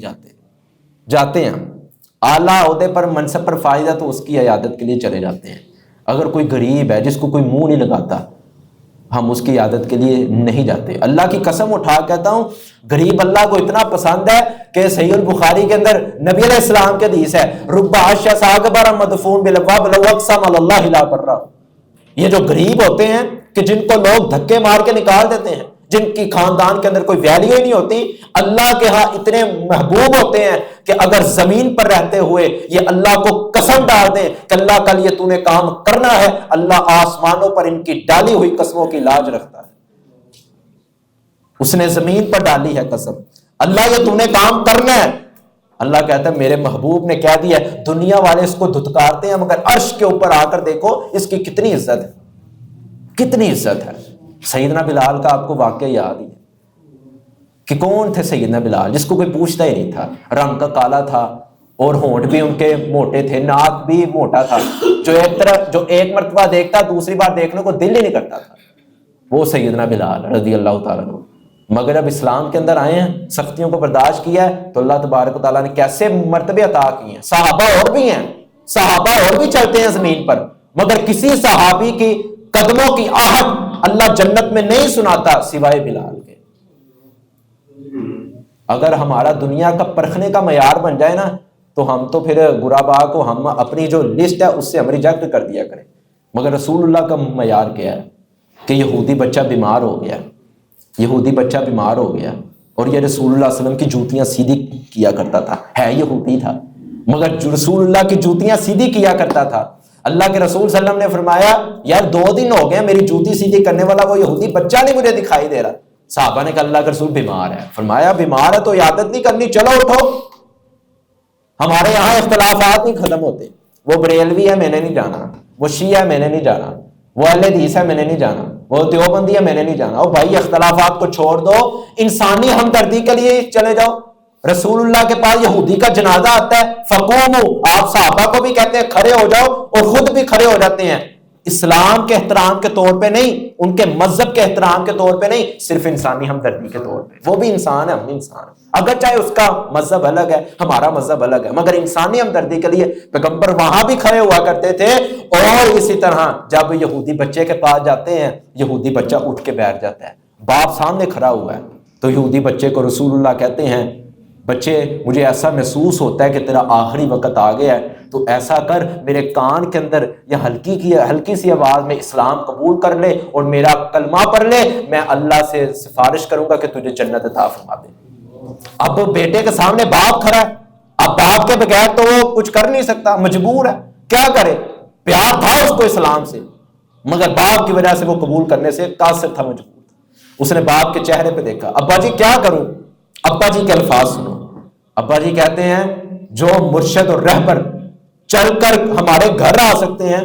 [SPEAKER 1] جاتے ہیں، اعلیٰ عہدے پر منصب پر فائز ہے تو اس کی عیادت کے لیے چلے جاتے ہیں۔ اگر کوئی غریب ہے جس کو کوئی منہ نہیں لگاتا، ہم اس کی عادت کے لیے نہیں جاتے۔ اللہ کی قسم اٹھا کہتا ہوں غریب اللہ کو اتنا پسند ہے کہ صحیح البخاری کے اندر نبی علیہ السلام کے حدیث ہے رب عشیٰ اکبر مدفون بالابواب لو اقسم علی اللہ لا برہ۔ یہ جو غریب ہوتے ہیں کہ جن کو لوگ دھکے مار کے نکال دیتے ہیں، جن کی خاندان کے اندر کوئی ویلیو ہی نہیں ہوتی، اللہ کے ہاں اتنے محبوب ہوتے ہیں کہ اگر زمین پر رہتے ہوئے یہ اللہ کو قسم ڈال دیں کہ اللہ کل یہ تو نے کام کرنا ہے، اللہ آسمانوں پر ان کی ڈالی ہوئی قسموں کی لاج رکھتا ہے۔ اس نے زمین پر ڈالی ہے قسم، اللہ یہ تو نے کام کرنا ہے۔ اللہ کہتا ہے میرے محبوب نے کہہ دیا ہے، دنیا والے اس کو دھتکارتے ہیں مگر عرش کے اوپر آ کر دیکھو اس کی کتنی عزت ہے، کتنی عزت ہے۔ سیدنا بلال کا آپ کو واقعہ یاد ہی ہے کہ کون تھے سیدنا بلال، جس کو کوئی پوچھتا ہی نہیں تھا، رنگ کا کالا تھا اور ہونٹ بھی ان کے موٹے تھے، ناک بھی موٹا تھا، جو ایک مرتبہ دیکھتا دوسری بار دیکھنے کو دل ہی نہیں کرتا تھا، وہ سیدنا بلال رضی اللہ تعالیٰ عنہ۔ مگر اب اسلام کے اندر آئے ہیں، سختیوں کو برداشت کیا ہے تو اللہ تبارک و تعالیٰ نے کیسے مرتبے عطا کیے ہیں۔ صحابہ اور بھی ہیں، صحابہ اور بھی چلتے ہیں زمین پر، مگر کسی صحابی کی قدموں کی آہٹ اللہ جنت میں نہیں سناتا سوائے بلال کے۔ اگر ہمارا دنیا کا پرکھنے کا معیار بن جائے نا تو ہم تو پھر غربا کو ہم اپنی جو لسٹ ہے اس سے ہم ریجیکٹ کر دیا کریں۔ مگر رسول اللہ کا معیار کیا ہے کہ یہودی بچہ بیمار ہو گیا، یہودی بچہ بیمار ہو گیا اور یہ رسول اللہ صلی اللہ علیہ وسلم کی جوتیاں سیدھی کیا کرتا تھا، ہے یہودی تھا مگر رسول اللہ کی جوتیاں سیدھی کیا کرتا تھا۔ اللہ کے رسول صلی اللہ علیہ وسلم نے فرمایا یار 2 دن ہو گئے میری جوتی سیدھی کرنے والا وہ یہودی بچہ نہیں مجھے دکھائی دے رہا۔ صحابہ نے کہا اللہ کے رسول بیمار ہے، فرمایا بیمار ہے تو عیادت نہیں کرنی، چلو اٹھو۔ ہمارے یہاں اختلافات نہیں ختم ہوتے، وہ بریلوی ہے میں نے نہیں جانا، وہ شیعہ ہے میں نے نہیں جانا، وہ اہل حدیث ہے میں نے نہیں جانا، وہ دیوبندی ہے میں نے نہیں جانا۔ او بھائی اختلافات کو چھوڑ دو، انسانی ہمدردی کے لیے چلے جاؤ۔ رسول اللہ کے پاس یہودی کا جنازہ آتا ہے، فقوموا، آپ صحابہ کو بھی کہتے ہیں کھڑے ہو جاؤ اور خود بھی کھڑے ہو جاتے ہیں، اسلام کے احترام کے طور پہ نہیں، ان کے مذہب کے احترام کے طور پہ نہیں، صرف انسانی ہمدردی کے طور پہ۔ وہ بھی انسان ہے، ہم بھی انسان ہیں، اگر چاہے اس کا مذہب الگ ہے ہمارا مذہب الگ ہے، مگر انسانی ہمدردی کے لیے پیغمبر وہاں بھی کھڑے ہوا کرتے تھے۔ اور اسی طرح جب یہودی بچے کے پاس جاتے ہیں، یہودی بچہ اٹھ کے بیٹھ جاتا ہے، باپ سامنے کھڑا ہوا ہے تو یہودی بچے کو رسول اللہ کہتے ہیں بچے مجھے ایسا محسوس ہوتا ہے کہ تیرا آخری وقت آ گیا ہے، تو ایسا کر میرے کان کے اندر یا ہلکی سی آواز میں اسلام قبول کر لے اور میرا کلمہ پڑھ لے، میں اللہ سے سفارش کروں گا کہ تجھے جنت عطا فرما دے۔ اب وہ بیٹے کے سامنے باپ کھڑا ہے، اب باپ کے بغیر تو وہ کچھ کر نہیں سکتا، مجبور ہے، کیا کرے؟ پیار تھا اس کو اسلام سے مگر باپ کی وجہ سے وہ قبول کرنے سے قاصر تھا، مجبور تھا۔ اس نے باپ کے چہرے پہ دیکھا، ابا جی کیا کروں؟ ابا جی کے الفاظ سنو، ابا جی کہتے ہیں جو مرشد اور رہبر چل کر ہمارے گھر آ سکتے ہیں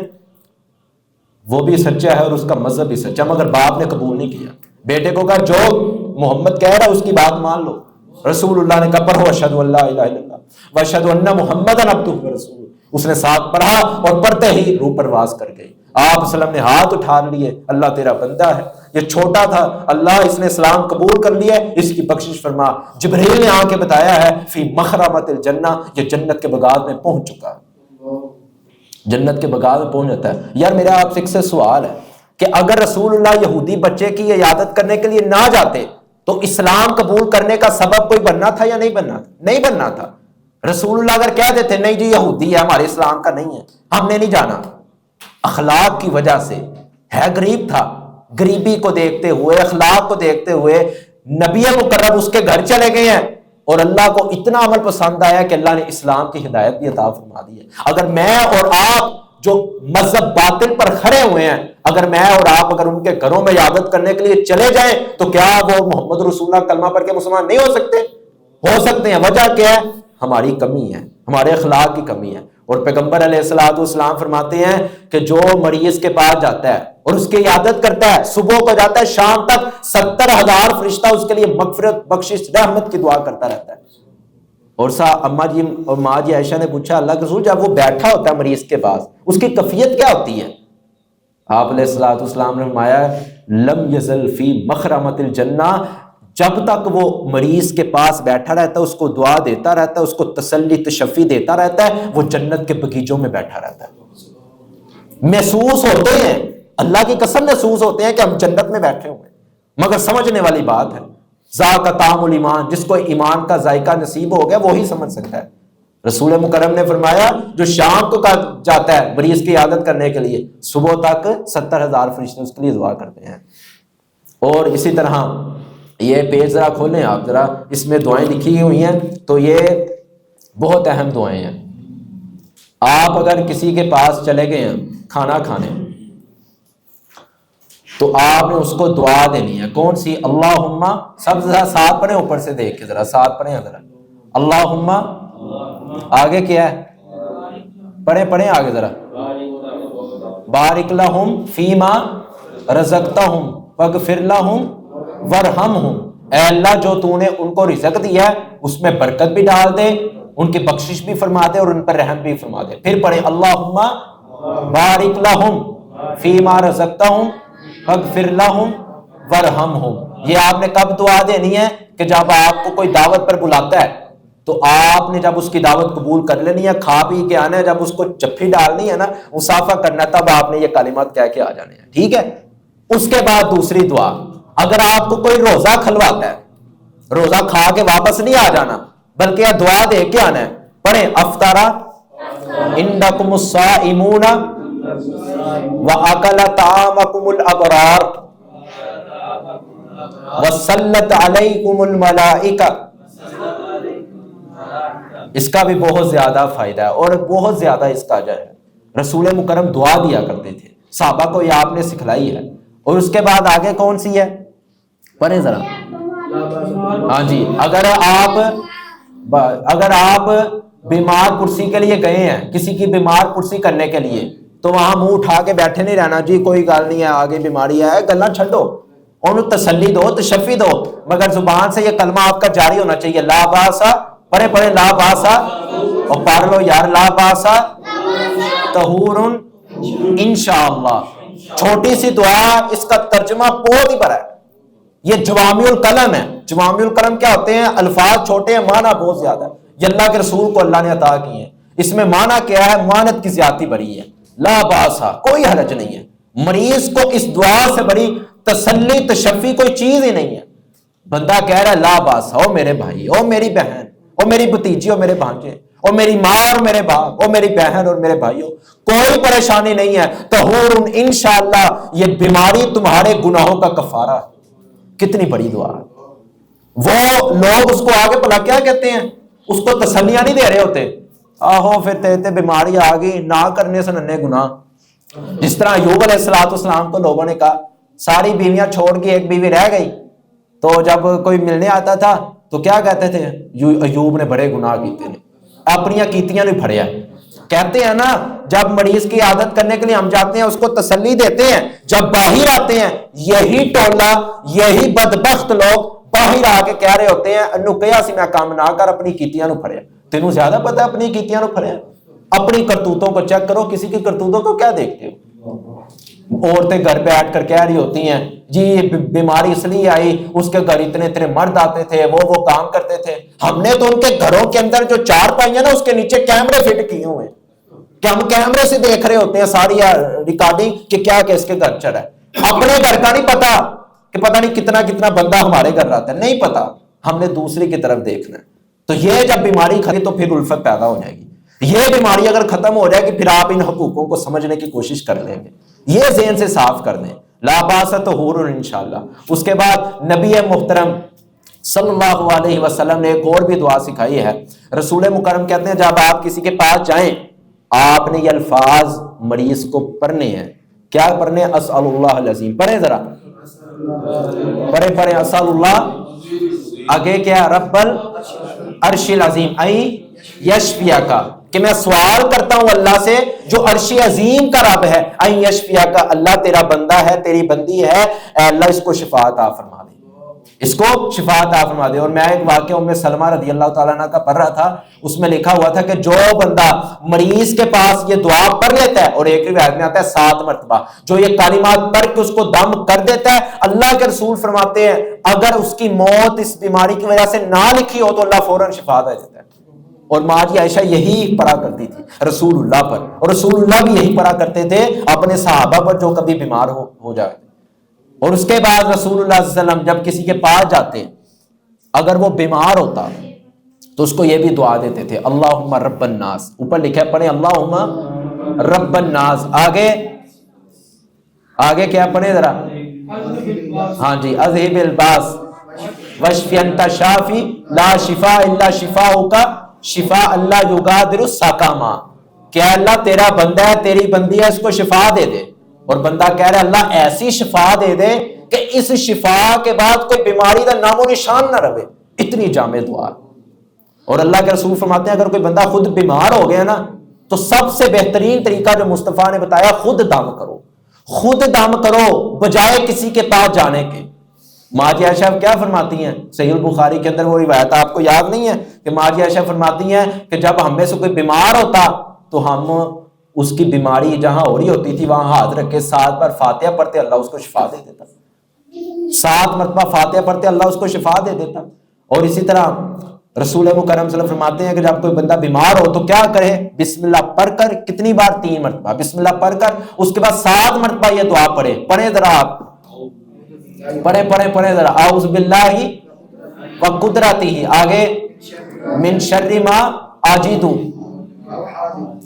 [SPEAKER 1] وہ بھی سچا ہے اور اس کا مذہب بھی سچا، مگر باپ نے قبول نہیں کیا۔ بیٹے کو کہا جو محمد کہہ رہا ہے اس کی بات مان لو. رسول اللہ نے کہا پڑھو اشہد ان لا الہ الا اللہ واشہد ان محمدا عبدہ ورسولہ. اس نے ساتھ پڑھا اور پڑھتے ہی روح پرواز کر گئی. آپ وسلم نے ہاتھ اٹھا لیے, اللہ تیرا بندہ ہے, یہ چھوٹا تھا, اللہ اس نے اسلام قبول کر لیا, اس کی بخشش فرما. جبریل نے آ کے بتایا ہے فی مخرمۃ الجنہ, یہ جنت کے بغاز میں پہنچ چکا ہے, جنت کے بغاز میں پہنچ جاتا ہے. یار میرا آپ سے سوال ہے کہ اگر رسول اللہ یہودی بچے کی عیادت کرنے کے لیے نہ جاتے تو اسلام قبول کرنے کا سبب کوئی بننا تھا یا نہیں بننا تھا؟ نہیں بننا تھا. رسول اللہ اگر کہہ دیتے نہیں جی یہودی ہے ہمارے اسلام کا نہیں ہے, ہم نے نہیں جانا, اخلاق کی وجہ سے ہے, غریب تھا, غریبی کو دیکھتے ہوئے, اخلاق کو دیکھتے ہوئے نبی مکرم اس کے گھر چلے گئے ہیں اور اللہ کو اتنا عمل پسند آیا کہ اللہ نے اسلام کی ہدایت بھی عطا فرما دی ہے. اگر میں اور آپ جو مذہب باطل پر کھڑے ہوئے ہیں, اگر میں اور آپ اگر ان کے گھروں میں عبادت کرنے کے لیے چلے جائیں تو کیا وہ محمد رسول اللہ کلمہ پڑھ کے مسلمان نہیں ہو سکتے؟ ہو سکتے ہیں. وجہ کیا ہے؟ ہماری کمی ہے, ہمارے اخلاق کی کمی ہے. اور پیغمبر علیہ الصلوۃ والسلام فرماتے ہیں کہ جو مریض کے پاس جاتا ہے اور اس کی عیادت کرتا ہے, صبح کو جاتا ہے شام تک 70,000 فرشتہ اس کے لیے مغفرت, بخشش, رحمت کی دعا کرتا رہتا ہے. اور اماں جی اور ماں جی عائشہ نے پوچھا اللہ کے رسول جب وہ بیٹھا ہوتا ہے مریض کے پاس اس کی کیفیت کیا ہوتی ہے؟ آپ علیہ الصلوۃ والسلام نے فرمایا لم یزل فی مخرمۃ الجنہ, جب تک وہ مریض کے پاس بیٹھا رہتا ہے, اس کو دعا دیتا رہتا ہے, اس کو تسلی تشفی دیتا رہتا ہے, وہ جنت کے بغیچوں میں بیٹھا رہتا ہے. محسوس ہوتے ہیں, اللہ کی قسم محسوس ہوتے ہیں کہ ہم جنت میں بیٹھے ہوئے, مگر سمجھنے والی بات ہے ذاق طعم الایمان, جس کو ایمان کا ذائقہ نصیب ہو گیا وہی سمجھ سکتا ہے. رسول مکرم نے فرمایا جو شام کو جاتا ہے مریض کی عیادت کرنے کے لیے, صبح تک 70,000 فرشتے اس کے لیے دعا کرتے ہیں. اور اسی طرح یہ پیج ذرا کھولیں آپ ذرا, اس میں دعائیں لکھی ہوئی ہیں, تو یہ بہت اہم دعائیں ہیں. آپ اگر کسی کے پاس چلے گئے ہیں کھانا کھانے تو آپ نے اس کو دعا دینی ہے. کون سی؟ اللہم, سب ذرا ساتھ پڑھیں, اوپر سے دیکھ کے ذرا ساتھ پڑھیں ذرا. اللہم, آگے کیا ہے؟ پڑھیں آگے ذرا. بارک لہم فیما رزقتہم واغفر لہم ورحمہم, اے اللہ جو تو نے ان کو رزق دیا ہے اس میں برکت بھی ڈال دے, ان کی بخشش بھی فرما دے اور ان پر رحم بھی فرما دے. پھر پڑھیں اللہم بارک لہم فیما رزقتہم واغفر لہم ورحمہم. یہ آپ نے کب دعا دینی ہے؟ کہ جب آپ کو کوئی دعوت پر بلاتا ہے تو آپ نے جب اس کی دعوت قبول کر لینی ہے, کھا پی کے آنا ہے, جب اس کو جفی ڈالنی ہے نا, مسافہ کرنا ہے, تب آپ نے یہ کلمات کہہ کے آ جانے ہیں. ٹھیک ہے. اس کے بعد دوسری دعا, اگر آپ کو کوئی روزہ کھلواتا ہے, روزہ کھا کے واپس نہیں آ جانا بلکہ یہ دعا دے کے آنا ہے. پڑھیں افطرا عندکم الصائمون واکل طعامکم الابرار وصلت علیکم الملائکہ. اس کا بھی بہت زیادہ فائدہ ہے اور بہت زیادہ اس کا اجر ہے. رسول مکرم دعا دیا کرتے تھے, صحابہ کو یہ آپ نے سکھلائی ہے. اور اس کے بعد آگے کون سی ہے؟ پڑھیں ذرا. ہاں جی, اگر آپ بیمار کرسی کے لیے گئے ہیں, کسی کی بیمار کرسی کرنے کے لیے, تو وہاں منہ اٹھا کے بیٹھے نہیں رہنا, جی کوئی گل نہیں ہے آگے بیماری ہے, گلاں چھڈو, انہوں تسلی دو, تشفی دو, مگر زبان سے یہ کلمہ آپ کا جاری ہونا چاہیے. لا باسا, پڑھے لا باسا, اور پڑھ لو یار لا باسا طہور انشاءاللہ. چھوٹی سی دعا, اس کا ترجمہ بہت ہی بڑا ہے. یہ جوامع الکلم ہے. جوامع الکلم کیا ہوتے ہیں؟ الفاظ چھوٹے ہیں, معنی بہت زیادہ ہے. یہ اللہ کے رسول کو اللہ نے عطا کی ہے. اس میں معنی کیا ہے؟ مانت کی زیادتی بڑی ہے. لا باسا, کوئی حرج نہیں ہے. مریض کو اس دعا سے بڑی تسلی تشفی کوئی چیز ہی نہیں ہے. بندہ کہہ رہا ہے لا باسا, او میرے بھائی, او میری بہن, او میری بھتیجی, او میرے بھانجے, او میری ماں اور میرے باپ, او میری بہن اور میرے بھائیوں, کوئی پریشانی نہیں ہے. طہور انشاءاللہ, یہ بیماری تمہارے گناہوں کا کفارہ ہے. کتنی بڑی دعا ہے. وہ لوگ اس کو آگے بھلا کیا کہتے ہیں, اس کو تسلیاں نہیں دے رہے ہوتے, آہو پھر تے بیماری آ گئی, نہ کرنے سے ننے گناہ. جس طرح ایوب علیہ السلام کو لوگوں نے کہا, ساری بیویاں چھوڑ کے ایک بیوی رہ گئی, تو جب کوئی ملنے آتا تھا تو کیا کہتے تھے؟ ایوب نے بڑے گناہ کیتے ہیں, اپنی کیتیاں نہیں پھڑیا. کہتے ہیں نا جب مریض کی عادت کرنے کے لیے ہم جاتے ہیں اس کو تسلی دیتے ہیں, جب باہر آتے ہیں یہی ٹولہ, یہی بدبخت لوگ باہر آ کے کہہ رہے ہوتے ہیں انو کہیا سی میں کام نہ کر اپنی کیتیاں نو پھڑیا. تینوں زیادہ پتہ ہے اپنی کیتیاں نو پھڑیا؟ اپنی کرتوتوں کو چیک کرو, کسی کی کرتوتوں کو کیا دیکھتے ہو؟ عورتیں گھر بیٹھ کر کہہ رہی ہوتی ہیں جی یہ بیماری اس لیے آئی, اس کے گھر اتنے اتنے مرد آتے تھے, وہ کام کرتے تھے. ہم نے تو ان کے گھروں کے اندر جو چار پائیاں نا اس کے نیچے کیمرے فٹ کیے ہوئے ہیں کہ ہم کیمرے سے دیکھ رہے ہوتے ہیں ساری ریکارڈنگ کہ کیا کہ اس کے گھر چڑھا ہے. اپنے گھر کا نہیں پتا کہ پتہ نہیں کتنا کتنا بندہ ہمارے گھر رہتا ہے, نہیں پتا, ہم نے دوسری کی طرف دیکھنا ہے. تو یہ جب بیماری کھڑی تو پھر الفت پیدا ہو جائے گی. یہ بیماری اگر ختم ہو جائے گی پھر آپ ان حقوقوں کو سمجھنے کی کوشش کر لیں گے. یہ ذہن سے صاف کر دیں. لا باس طہور انشاءاللہ. اس کے بعد نبی محترم صلی اللہ علیہ وسلم نے ایک اور بھی دعا سکھائی ہے. رسول مکرم کہتے ہیں جب آپ کسی کے پاس جائیں آپ نے یہ الفاظ مریض کو پڑھنے ہیں. کیا پڑھنے؟ اسأل اللہ العظیم. پڑھیں ذرا, پڑھیں اسأل اللہ, آگے کیا؟ رب العرش العظیم این یشفیک, کہ میں سوال کرتا ہوں اللہ سے جو عرش عظیم کا رب ہے, این یشفیک, اللہ تیرا بندہ ہے, تیری بندی ہے, اے اللہ اس کو شفا عطا فرما دے, اس کو شفا عطا فرما دے. اور میں ایک واقعہ ام سلمہ رضی اللہ تعالیٰ عنہ کا پڑھ رہا تھا, اس میں لکھا ہوا تھا کہ جو بندہ مریض کے پاس یہ دعا پڑھ لیتا ہے, اور ایک روایت میں آتا ہے 7 مرتبہ, جو یہ کلمات پڑھ کے اس کو دم کر دیتا ہے, اللہ کے رسول فرماتے ہیں اگر اس کی موت اس بیماری کی وجہ سے نہ لکھی ہو تو اللہ فوراً شفا دے دیتا ہے. اور ماں جی عائشہ یہی پڑھا کرتی تھی رسول اللہ پر, اور رسول اللہ بھی یہی پڑھا کرتے تھے اپنے صحابہ پر جو کبھی بیمار ہو جائے. اور اس کے بعد رسول اللہ صلی اللہ علیہ وسلم جب کسی کے پاس جاتے اگر وہ بیمار ہوتا تو اس کو یہ بھی دعا دیتے تھے, اللہم رب الناس, اوپر لکھا ہے پڑھیں اللہم رب الناس. آگے کیا پڑھیں ذرا, ہاں جی, اذہب الباس واشفی انت شافی لا شفاء الا شفاؤک شفاء اللہ یغادر سقما, کہ اللہ تیرا بندہ ہے, تیری بندی ہے, اس کو شفا دے دے. اور بندہ کہہ رہا ہے اللہ ایسی شفا دے دے کہ اس شفا کے بعد کوئی بیماری کا نام و نشان نہ رہے. اتنی جامع دعا. اور اللہ کے رسول فرماتے ہیں اگر کوئی بندہ خود بیمار ہو گیا نا تو سب سے بہترین طریقہ جو مصطفیٰ نے بتایا خود دم کرو, خود دم کرو بجائے کسی کے پاس جانے کے. ماں جی عائشہ کیا فرماتی ہیں, صحیح البخاری کے اندر وہ روایت آپ کو یاد نہیں ہے کہ ماں جی عائشہ فرماتی ہیں کہ جب ہم میں سے کوئی بیمار ہوتا تو ہم اس کی بیماری جہاں ہو رہی ہوتی تھی وہاں ہاتھ رکھ کے 7 بار فاتحہ پڑھتے, اللہ اس کو شفا دے دیتا. 7 مرتبہ فاتحہ پڑھتے اللہ اس کو شفا دے دیتا. اور اسی طرح رسول مکرم صلی اللہ علیہ وسلم فرماتے ہیں کہ جب کوئی بندہ بیمار ہو تو کیا کرے, بسم اللہ پڑھ کر, کتنی بار؟ 3 مرتبہ بسم اللہ پڑھ کر, اس کے بعد 7 مرتبہ یہ دعا پڑھیں ذرا آپ, پڑھیں ذرا, اعوذ باللہ و قدرتہ, آگے من شر ما اجد.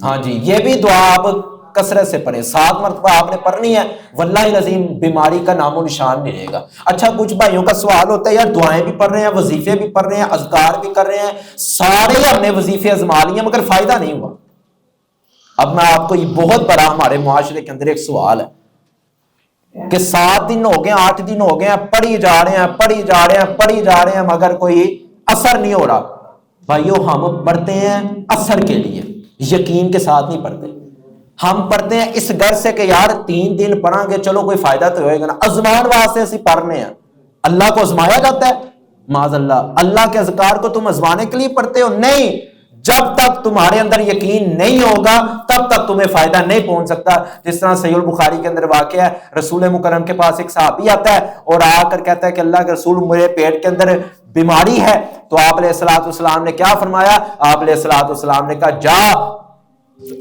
[SPEAKER 1] ہاں جی, یہ بھی دعا آپ کثرت سے پڑھیں, 7 مرتبہ آپ نے پڑھنی ہے, واللہ العظیم بیماری کا نام و نشان نہیں رہے گا. اچھا کچھ بھائیوں کا سوال ہوتا ہے یار دعائیں بھی پڑھ رہے ہیں, وظیفے بھی پڑھ رہے ہیں, اذکار بھی کر رہے ہیں, سارے ہم نے وظیفے آزما لیے مگر فائدہ نہیں ہوا. اب میں آپ کو یہ بہت بڑا ہمارے معاشرے کے اندر ایک سوال ہے کہ 7 دن ہو گئے, 8 دن ہو گئے ہیں, پڑھی جا رہے ہیں مگر کوئی اثر نہیں ہو رہا. بھائیو ہم پڑھتے ہیں اثر کے لیے, یقین کے ساتھ نہیں پڑھتے. ہم پڑھتے ہیں اس گر سے کہ یار 3 دن پڑھیں گے چلو کوئی فائدہ تو ہوئے گا نا, ازمان واسطے اسی پڑھنے ہیں. اللہ کو ازمایا جاتا ہے معاذ اللہ, اللہ کے اذکار کو تم ازمانے کے لیے پڑھتے ہو؟ نہیں, جب تک تمہارے اندر یقین نہیں ہوگا تب تک تمہیں فائدہ نہیں پہنچ سکتا. جس طرح صحیح البخاری کے اندر واقعہ ہے, رسول مکرم کے پاس ایک صحابی آتا ہے اور آ کر کہتا ہے کہ اللہ کے رسول میرے پیٹ کے اندر بیماری ہے. تو آپ علیہ الصلوۃ والسلام نے کیا فرمایا؟ آپ علیہ الصلوۃ والسلام نے کہا جا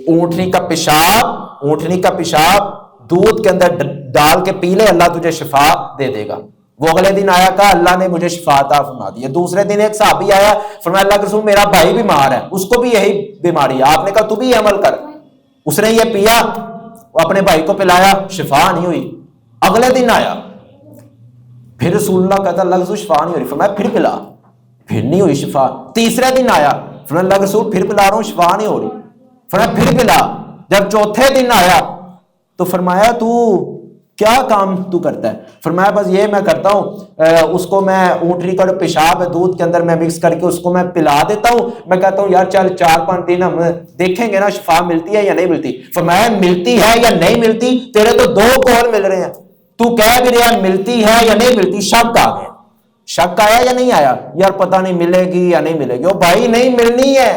[SPEAKER 1] اونٹنی کا پیشاب دودھ کے اندر ڈال کے پی لے, اللہ تجھے شفا دے دے گا. وہ اگلے دن آیا, کہا اللہ نے مجھے شفا عطا فرما دی. دوسرے دن ایک صحابی آیا, فرمایا اللہ کے رسول میرا بھائی بیمار ہے, اس کو بھی یہی بیماری ہے. آپ نے کہا تو بھی یہ عمل کر. اس نے یہ پیا, اپنے بھائی کو پلایا, شفا نہیں ہوئی. اگلے دن آیا, پھر رسول اللہ کہتا اللہ کے رسول شفا نہیں ہو رہی, فرمایا پھر پلا, پھر نہیں ہوئی شفا. تیسرے دن آیا, فرمایا اللہ کے رسول پھر پلا رہا ہوں, شفا نہیں ہو رہی, فرمایا پھر پلا. جب چوتھے دن آیا تو فرمایا تو کیا کام تو کرتا ہے؟ فرمایا بس یہ میں کرتا ہوں, اس کو میں اونٹنی کا پیشاب ہے دودھ کے اندر میں مکس کر کے اس کو میں پلا دیتا ہوں, میں کہتا ہوں یار چل 4-5 دن ہم دیکھیں گے نا شفا ملتی ہے یا نہیں ملتی. فرمایا ملتی ہے یا نہیں ملتی, تیرے تو 2 قول مل رہے ہیں, تو کہہ بھی رہا ہے ملتی ہے یا نہیں ملتی. شک آ گیا, شک آیا یا نہیں آیا؟ یار پتہ نہیں ملے گی یا نہیں ملے گی. وہ بھائی نہیں ملنی ہے.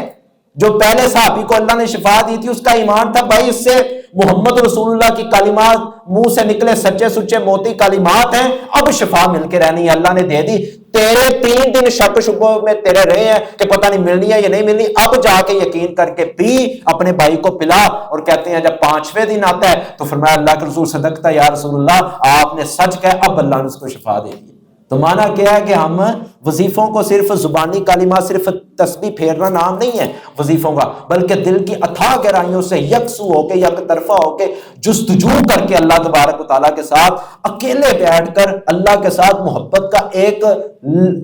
[SPEAKER 1] جو پہلے صحابی کو اللہ نے شفا دی تھی اس کا ایمان تھا بھائی اس سے محمد رسول اللہ کی کلمات منہ سے نکلے سچے سچے موتی کلمات ہیں, اب شفا مل کے رہنی ہے, اللہ نے دے دی. تیرے 3 دن شک شبہ میں تیرے رہے ہیں کہ پتہ نہیں ملنی ہے یا نہیں ملنی, اب جا کے یقین کر کے پی, اپنے بھائی کو پلا. اور کہتے ہیں جب 5ویں دن آتا ہے تو فرمایا اللہ کے رسول صدقتا یا رسول اللہ, آپ نے سچ کہا, اب اللہ نے اس کو شفا دے دی. تو معنی کیا ہے کہ ہم وظیفوں کو صرف زبانی کلمات, صرف تسبیح پھیرنا نام نہیں ہے وظیفوں کا, بلکہ دل کی اتھاہ گہرائیوں سے یکسو ہو کے یک طرفہ ہو کے جستجو کر کے اللہ تبارک و تعالیٰ کے ساتھ اکیلے بیٹھ کر اللہ کے ساتھ محبت کا ایک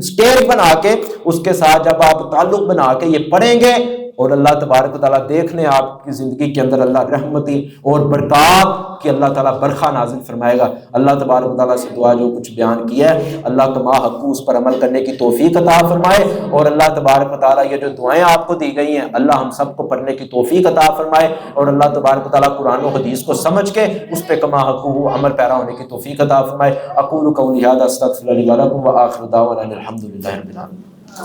[SPEAKER 1] سٹیج بنا کے اس کے ساتھ جب آپ تعلق بنا کے یہ پڑھیں گے, اور اللہ تبارک و تعالیٰ دیکھ لیں آپ کی زندگی کے اندر اللہ رحمتی اور برکات کی اللہ تعالیٰ برکھا نازل فرمائے گا. اللہ تبارک و تعالیٰ سے دعا جو کچھ بیان کیا ہے اللہ کما حق اس پر عمل کرنے کی توفیق عطا فرمائے, اور اللہ تبارک و تعالیٰ یہ جو دعائیں آپ کو دی گئی ہیں اللہ ہم سب کو پڑھنے کی توفیق عطا فرمائے, اور اللہ تبارک و تعالیٰ قرآن و حدیث کو سمجھ کے اس پہ کما حق عمل پیرا ہونے کی توفیق عطا فرمائے. اقول قولی ھذا استغفر اللہ لی ولکم وآخر دعوانا الحمد للہ رب العالمین.